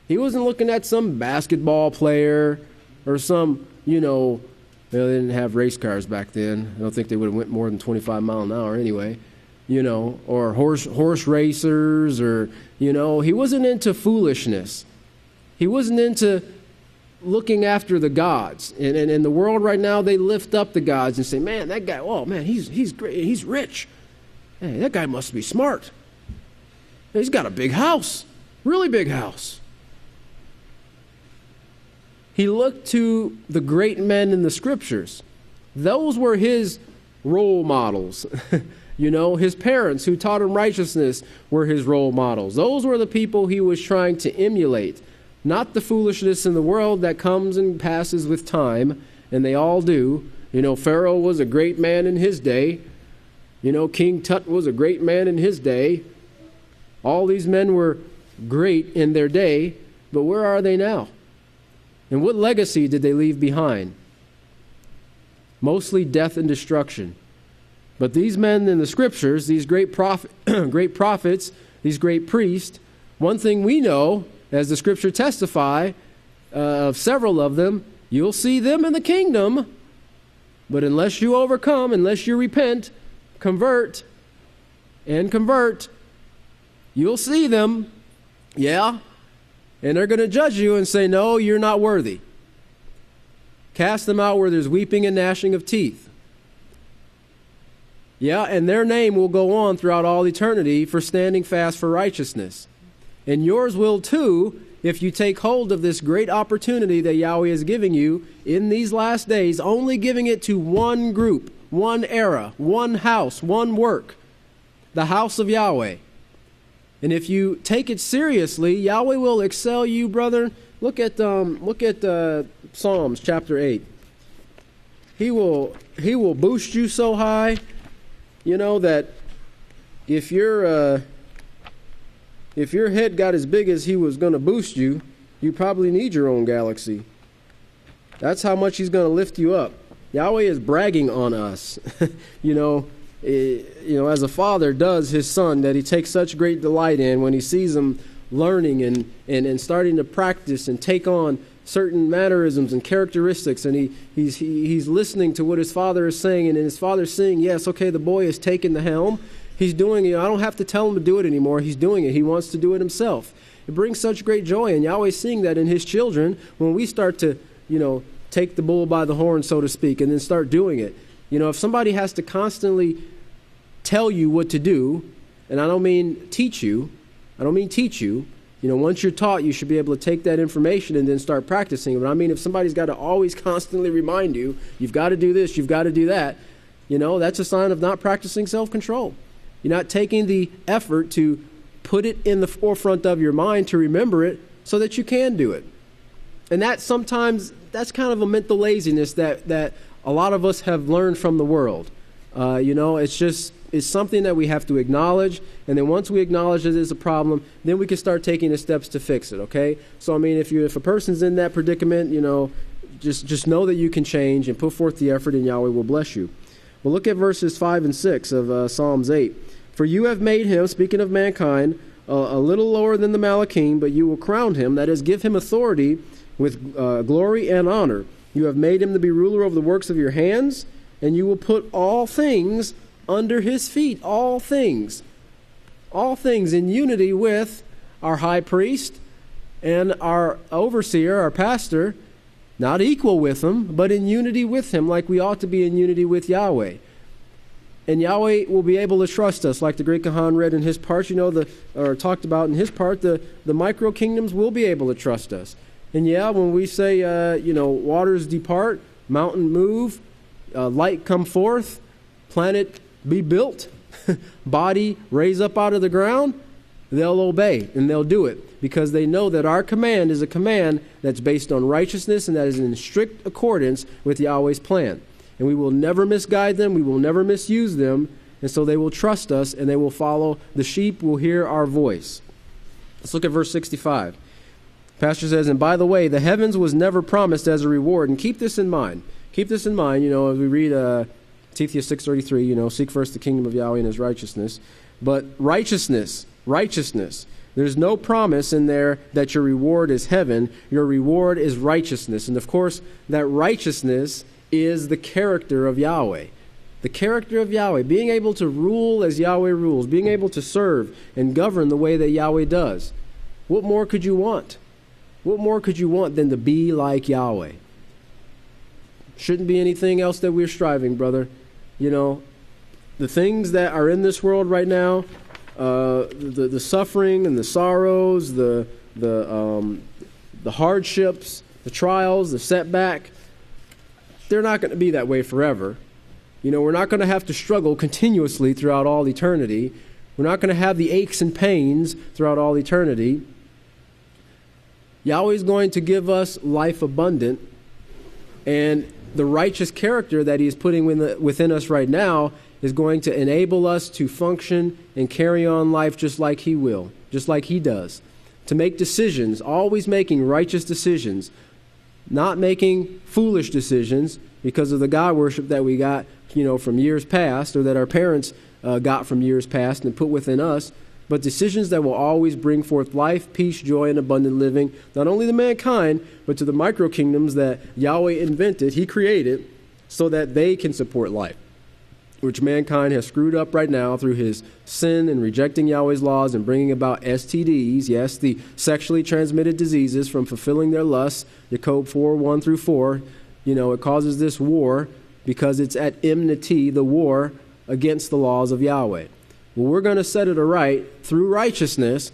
He wasn't looking at some basketball player or some, they didn't have race cars back then. I don't think they would have went more than 25 miles an hour anyway, or horse racers, or, he wasn't into foolishness. He wasn't into looking after the gods. And in the world right now, they lift up the gods and say, man, that guy, oh, man, he's great. He's rich. Hey, that guy must be smart. He's got a big house, really big house. He looked to the great men in the scriptures. Those were his role models. His parents who taught him righteousness were his role models. Those were the people he was trying to emulate. Not the foolishness in the world that comes and passes with time, and they all do. Pharaoh was a great man in his day. King Tut was a great man in his day. All these men were great in their day, but where are they now? And what legacy did they leave behind? Mostly death and destruction. But these men in the Scriptures, these great great prophets, these great priests, one thing we know, as the Scripture testify of several of them, you'll see them in the kingdom, but unless you overcome, unless you repent, convert, you'll see them, yeah, and they're going to judge you and say, no, you're not worthy. Cast them out where there's weeping and gnashing of teeth. Yeah, and their name will go on throughout all eternity for standing fast for righteousness. And yours will too, if you take hold of this great opportunity that Yahweh is giving you in these last days, only giving it to one group, one era, one house, one work, the house of Yahweh. And if you take it seriously, Yahweh will excel you, brother. Look at Psalms chapter 8. He will boost you so high, you know, that if your head got as big as he was going to boost you, you probably need your own galaxy. That's how much he's going to lift you up. Yahweh is bragging on us, as a father does his son that he takes such great delight in when he sees him learning and starting to practice and take on certain mannerisms and characteristics, and he's listening to what his father is saying, and his father's saying, yes, okay, the boy is taking the helm. He's doing it. I don't have to tell him to do it anymore. He's doing it. He wants to do it himself. It brings such great joy, and Yahweh's seeing that in his children when we start to, take the bull by the horn, so to speak, and then start doing it. If somebody has to constantly tell you what to do, and I don't mean teach you. Once you're taught, you should be able to take that information and then start practicing. But I mean, if somebody's got to always constantly remind you, you've got to do this, you've got to do that, that's a sign of not practicing self-control. You're not taking the effort to put it in the forefront of your mind to remember it so that you can do it. And that's kind of a mental laziness that a lot of us have learned from the world. It's something that we have to acknowledge, and then once we acknowledge that it's a problem, then we can start taking the steps to fix it, okay? So, I mean, if a person's in that predicament, just know that you can change and put forth the effort, and Yahweh will bless you. Well, look at verses 5 and 6 of Psalms 8. For you have made him, speaking of mankind, a little lower than the Malachim, but you will crown him, that is, give him authority with glory and honor. You have made him to be ruler over the works of your hands, and you will put all things under his feet, all things in unity with our high priest and our overseer, our pastor, not equal with him, but in unity with him, like we ought to be in unity with Yahweh. And Yahweh will be able to trust us, like the great Kahan read in his part, or talked about in his part, the micro kingdoms will be able to trust us. And when we say, waters depart, mountain move, light come forth, planet be built, body raise up out of the ground, they'll obey and they'll do it because they know that our command is a command that's based on righteousness and that is in strict accordance with Yahweh's plan. And we will never misguide them, we will never misuse them, and so they will trust us and they will follow. The sheep will hear our voice. Let's look at verse 65. Pastor says, and by the way, the heavens was never promised as a reward, and keep this in mind. Keep this in mind, as we read Tithia 6:33, seek first the kingdom of Yahweh and his righteousness. But righteousness, there's no promise in there that your reward is heaven. Your reward is righteousness. And of course, that righteousness is the character of Yahweh. The character of Yahweh, being able to rule as Yahweh rules, being able to serve and govern the way that Yahweh does. What more could you want? What more could you want than to be like Yahweh? Shouldn't be anything else that we're striving, brother. The things that are in this world right now, the suffering and the sorrows, the hardships, the trials, the setback, they're not going to be that way forever. We're not going to have to struggle continuously throughout all eternity. We're not going to have the aches and pains throughout all eternity. Yahweh is going to give us life abundant, and the righteous character that he is putting within us right now is going to enable us to function and carry on life just like he will, just like he does. To make decisions, always making righteous decisions, not making foolish decisions, because of the God worship that we got, from years past, or that our parents got from years past and put within us, but decisions that will always bring forth life, peace, joy, and abundant living, not only to mankind, but to the micro-kingdoms that Yahweh invented, He created, so that they can support life, which mankind has screwed up right now through his sin and rejecting Yahweh's laws and bringing about STDs, yes, the sexually transmitted diseases from fulfilling their lusts, Job 4:1-4. It causes this war because it's at enmity, the war against the laws of Yahweh. Well, we're going to set it aright through righteousness,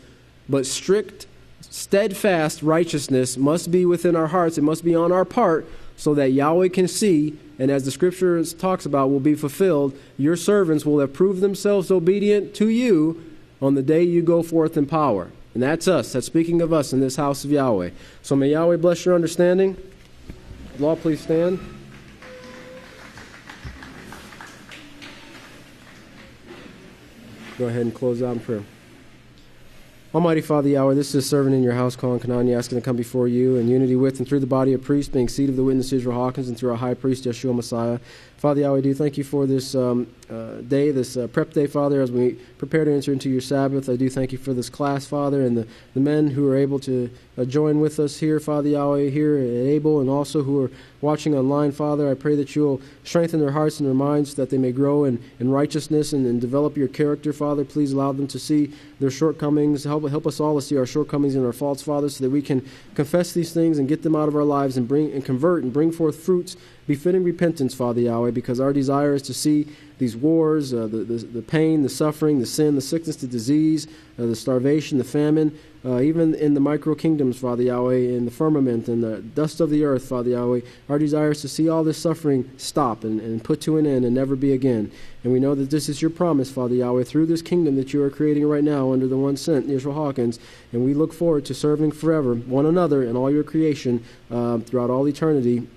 but strict, steadfast righteousness must be within our hearts. It must be on our part so that Yahweh can see, and as the Scripture talks about, will be fulfilled. Your servants will have proved themselves obedient to you on the day you go forth in power. And that's us. That's speaking of us in this house of Yahweh. So may Yahweh bless your understanding. Law, please stand. Go ahead and close out in prayer. Almighty Father Yahweh, this is a servant in your house, Colin Kanani, asking to come before you in unity with and through the body of priests, being seed of the witness Yisrayl Hawkins, and through our high priest, Yeshua Messiah. Father Yahweh, do thank you for this day, this prep day, Father, as we prepare to enter into your Sabbath. I do thank you for this class, Father, and the men who are able to join with us here, Father Yahweh, here at Abel, and also who are watching online, Father. I pray that you'll strengthen their hearts and their minds, that they may grow in righteousness and develop your character, Father. Please allow them to see their shortcomings. Help us all to see our shortcomings and our faults, Father, so that we can confess these things and get them out of our lives and convert and bring forth fruits befitting repentance, Father Yahweh, because our desire is to see these wars, the pain, the suffering, the sin, the sickness, the disease, the starvation, the famine, even in the micro-kingdoms, Father Yahweh, in the firmament and the dust of the earth, Father Yahweh. Our desire is to see all this suffering stop and put to an end and never be again. And we know that this is your promise, Father Yahweh, through this kingdom that you are creating right now under the one sent, Yisrayl Hawkins. And we look forward to serving forever one another and all your creation throughout all eternity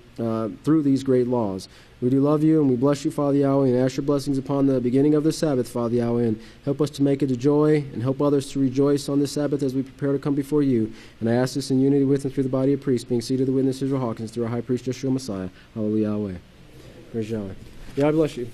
through these great laws. We do love you, and we bless you, Father Yahweh, and ask your blessings upon the beginning of the Sabbath, Father Yahweh, and help us to make it a joy, and help others to rejoice on this Sabbath as we prepare to come before you. And I ask this in unity with and through the body of priests, being seated of the witness Yisrayl Hawkins, through our high priest, Yeshua Messiah. Hallelujah, Yahweh. Praise Yahweh. God bless you.